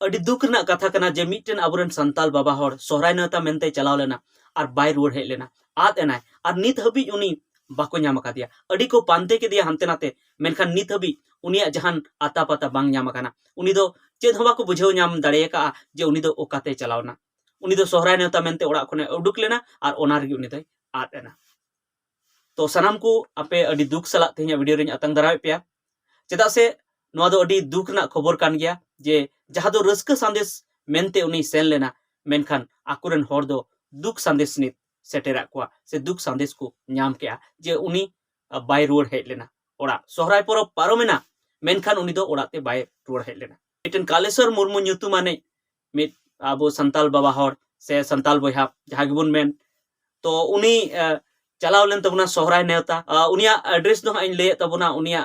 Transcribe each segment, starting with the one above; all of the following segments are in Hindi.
अड़ी दुख रना कथा कना जे मिटन अबुरन संताल बाबा हर सोहराय नेवता मेनते चलाव लेना और बाय रुवाड़ हेज लेना आद एनाय और नित हबी उनी बाको नाम कादिया अड़ी को पांते के दिया हानते नाते मेनखान नित हबी उनिया जहान आता पता बांग नाम काना उनी दो चेद हवा को बुझाव नाम दाड़े का जे उनी दो ओकाते चलावना उनी दो सोहराय नेवता मेनते ओड़ा खने उडुक लेना और ओनार गी उनी दो आद एना। तो सनाम को आपे अड़ी दुख सला तेहना वीडियो रेन अतंग दरावे पेया चेदा से नोआ दो अड़ी दुख ना खबर कान गया जे जहाँ दो रस्क संदेश मेनते उनी सेन लेना मेनखान आकुरन हर दो दुख संदेश नित सेटेरा कुआ से दुख संदेश को नाम के जे उनी बाय रुवाड़ हेज लेना ओड़ा सोहराय परब पारोमेना मेनखान उनी दो ओड़ाते बाय रुवाड़ हेज लेना मिटन कालेश्वर मुर्मू ᱧᱩᱛᱩᱢᱟᱱᱤ मिट आबो संताल बाबा हर से संताल बयहा जहाँ गिबुन मेन तो उनी चलाव लेन तबुना सोहराय नेवता उनिया एड्रेस दो इन लैय तबुना उनिया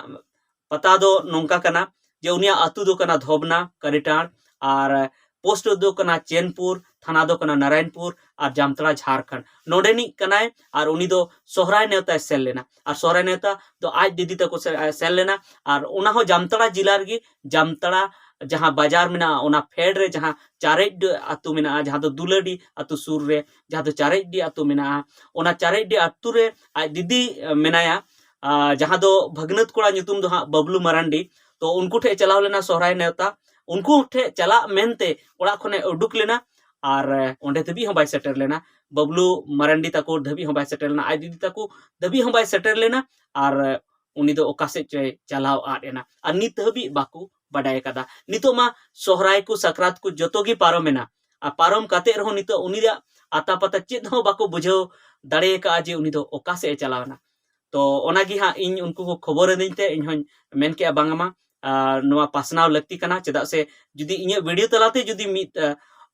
पता दो नोंका कना जे उनिया आतु दो कना धोबना करिटाण और पोस्ट दो कना चैनपुर थाना दो कना नारायणपुर और जामतड़ा झारखंड नोडेनी कनाय और उनी दो सोहराय नेवता सेल लेना और सोहराय नेवता तो आज दीदी तक सेल लेना और उना हो जामतड़ा जिला रगी जामतड़ा जहाँ बाजार में ओना फेड रे जहाँ चारेड आतु में जहाँ दो दुलडी आतु सुर रे जहाँ दो चारेडी आतु में ओना चारेडी आतु रे आज दीदी मेनाया जहाँ दो भगनत कोड़ा ᱧᱩᱛᱩᱢ दो हाँ बबलू मरांडी तो उनको ठे चलाव लेना सोहराय नेवता उनको ठे चला मेनते ओड़ा खने उडुक लेना और ओंडे धबी हम बाय सेटर लेना बबलू मरांडी तको धबी हम बाय सेटर लेना आज दीदी तको धबी हम बाय सेटर लेना और उनी दो ओकासे चे चलाव आडेना और नित हबी बाकू बाडाय कदा नितो मा सोहराय को सकरात को जतो गी पारोमेना आ पारोम काते रहो नितो उनी दा आता पता चेद हो बाको बुझाव दाड़े का जे उनी दो ओकासे चलावना तो ओनागी हाँ इन उनको को खबर देते इन हन मेन के बांगमा नोआ पासनाव लगती कना चेदा से जुदी इन वीडियो तलाते जुदी मित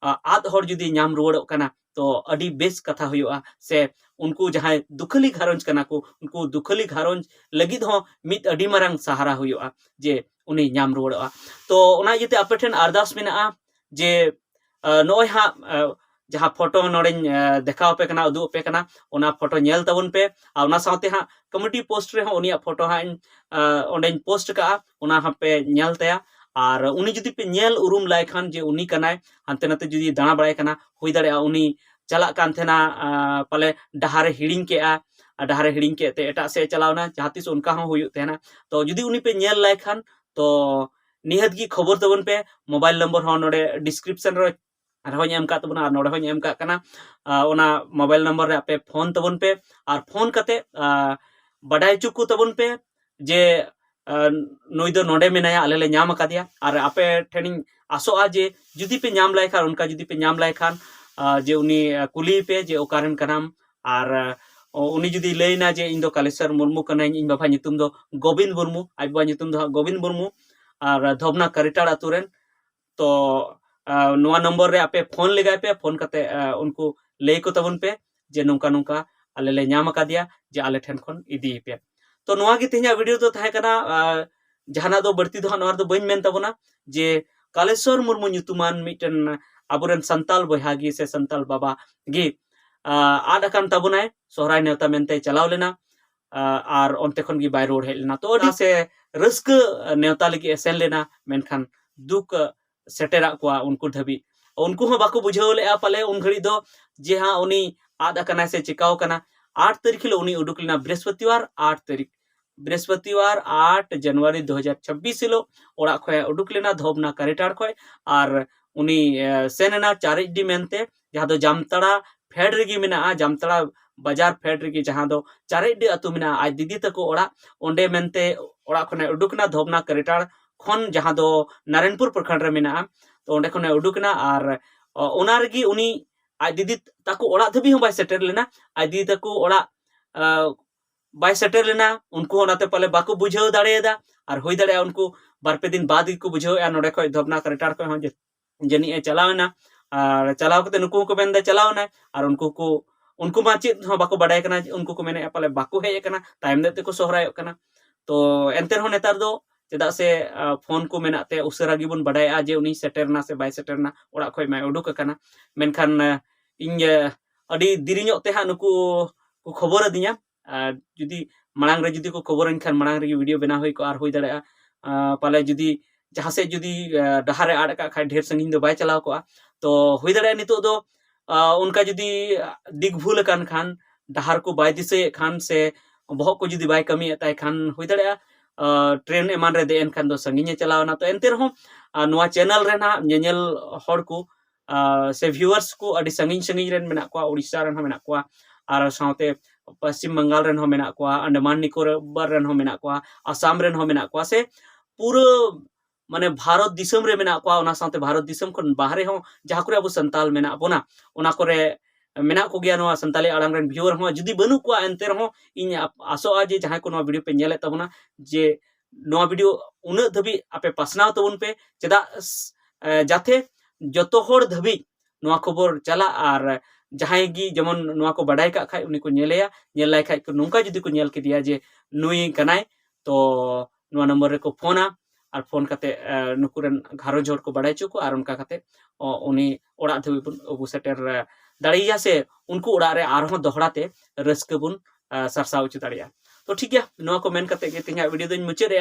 आद हर जुदी नाम रुवाड़ो कना तो अडी बेस कथा हुआ से उनको जहाँ दुखली घारंज कना को उनको दुखली घारंज लगिद हो मित अडी मारंग सहारा हुआ जे उनी नाम रुवाड़ो तो ओना इते अपेठन अरदास मेना जे नोय हाँ जहाँ फोटो नोड़े देखाव पे कना उदू पे कना ओना फोटो नेल तबन पे आ ओना साथे हाँ कमिटी पोस्ट रे उनिया फोटो हाँ ओंडे पोस्ट का ओना हाँ पे नेल तया और उनी जुदी पे नेल उरुम लाय खान जे उनी कनाय हानते नाते जुदी दाणा बड़ाय कना हुई दाड़े उनी चला कान थेना पाले डहारे हिड़िंग के डहारे हिड़िंग के ते एटा से चलावना जहाँ तीस उनका हाँ हुई तेना तो जुदी उनी पे नेल लाय खान तो निहत की खबर तबन पे मोबाइल नंबर हाँ नोड़े डिस्क्रिप्शन रे रहोኝ एम का तबना और नोड़े होኝ एम का कना ओना मोबाइल नंबर रे आपे फोन तबन पे और फोन कते बडाय चुकु तबन पे जे नुई दो नोडे मेनाया आले ले नाम कादिया और आपे ठेनिंग आसोआ जे जुदी पे नाम लाय खान उनका जुदी पे नाम लाय खान जे उनी कुली पे जे ओकारेन कनाम और उनी जुदी लैना जे इन दो कालेश्वर मुर्मू कनाई इन बाबा ᱧᱩᱛᱩᱢ दो गोविंद मुर्मू आज बाबा ᱧᱩᱛᱩᱢ दो गोविंद मुर्मू और धोबना करिटाड़ आतुरेन तो नोआ नंबर रे आपे फोन लगाय पे फोन कते उनको लay को तबन पे जे नोंका नोंका आले ले नाम कादिया जे आले ठेन खन इदी पे तो नोआ गी तेहना वीडियो तो थाहे कना जहाना दो बढ़ती दो नोआ दो बइन मेन तबना जे कालेश्वर मुर्मू ᱧᱩᱛᱩᱢᱟᱱ मिटन आबुरेन संताल बयहागी से संताल बाबा गी आद अकान तबनाय सोहराय नेवता मेनते चलाव लेना और ओंते खन गी बाय रुवाड़ हेज लेना तो अडी से रस्क नेवता लगी सेन लेना मेनखान दुख सेटेरा कुआ उनको धबी उनको हो बाको बुझाव ले पाले उन घड़ी दो जे हाँ उनी आद अकाना से चिकाव कना 8 तारीख लो उनी उडुक लेना बृहस्पतिवार 8 तारीख बृहस्पतिवार 8 जनवरी 2026 लो ओड़ा खय उडुक लेना धोबना करिटाड़ खय और उनी सेनेना चारिडी मेनते जहाँ दो जामतड़ा फेड रेगी मेना जामतड़ा बाजार फेड रेगी जहाँ दो चारिडी अतु मेना आज दीदी तको ओड़ा ओंडे मेनते ओड़ा खने उडुकना धोबना करिटाड़ खन जहाँ दो नारायणपुर प्रखंड रे मेना तो ओंडे खने उडुकना और ओना रेगी उनी आज दीदी तको ओड़ा धबी हम बाय सेटर लेना आज दीदी तको ओड़ा बाय सेटर लेना उनको ओनाते पाले बाको बुझाव दाड़ेदा और हुई दाड़े उनको बारपे दिन बाद को बुझाव नोडे खय धोबना करिटाड़ खय हन जनी चलावना और चलाव कते नुकु को मेनदा चलावना और उनको मा चेद हो बाको बाडाय कना उनको को मेने पाले बाको हेय कना टाइम देते को सोहराय कना तो एंते हो नेतार दो चेदा से फोन को मेनाते उसरा गिबुन बाडाया जे उनी सेटरना से बाय सेटरना ओड़ा खय माय उडुक कना मेनखान इन अडी दिरिño ते हा नुकु को खबर दिया जुदी मांग रे जुदी को खबर खान मांग रे वीडियो बना हुई को और हुई दाड़ा पाले जुदी जहाँ से जुदी डहार रे आड़ का खाय ढेर संगिन दो बाय चलाव को तो हुई दड़े नितो दो उनका जुदी दिग भूल कान खान डहार को बाय दिसे खान से बहुत को जुदी बाय कमी ताय खान हुई दड़े ट्रेन एमान रे देन खान दो संगिन चलावना तो एनते रहो नोआ चैनल रे ना नेनेल हर को से व्यूअर्स को अडी संगिन संगिन रेन मेना को उड़ीसा रेन हो मेना को आर साउते पश्चिम बंगाल रेन हो मेना को अंडमान निकोबार रेन हो मेना को आसाम रेन हो मेना को से पूरा माने भारत दिसम रे मेना को ओना साउते भारत दिसम खन बाहरे हो जहाँ करे अब संताल मेना बोना ओना करे मेना को गया नोआ संताली आड़ांग रेन व्यूअर हो जुदी बनु को एनते रहो इन आसोआ जे जहाँ को नोआ वीडियो पे नेले तबना जे नोआ वीडियो उन धबी आपे पासनाव तबन पे चेदा जाते जतो होड़ धबी नोआ खबर चला और जहां गी जमन नोआ को बड़ाई का खाय उनी को नेलेया नेल लाय खाय को नोंका जुदी को नेल केदिया जे नुई कनाय तो नोआ नंबर रे को फोना और फोन काते नुकुरन घारो जोर को बड़ाई चुको और उनका काते उनी ओड़ा धबी बुन अबु सेटर दाड़िया से उनको ओड़ा रे आरहों दोहराते रस्क बुन सरसाव उच दाड़िया तो ठीक है नोआ को मेन काते के तिंगा वीडियो दोन मुचे रे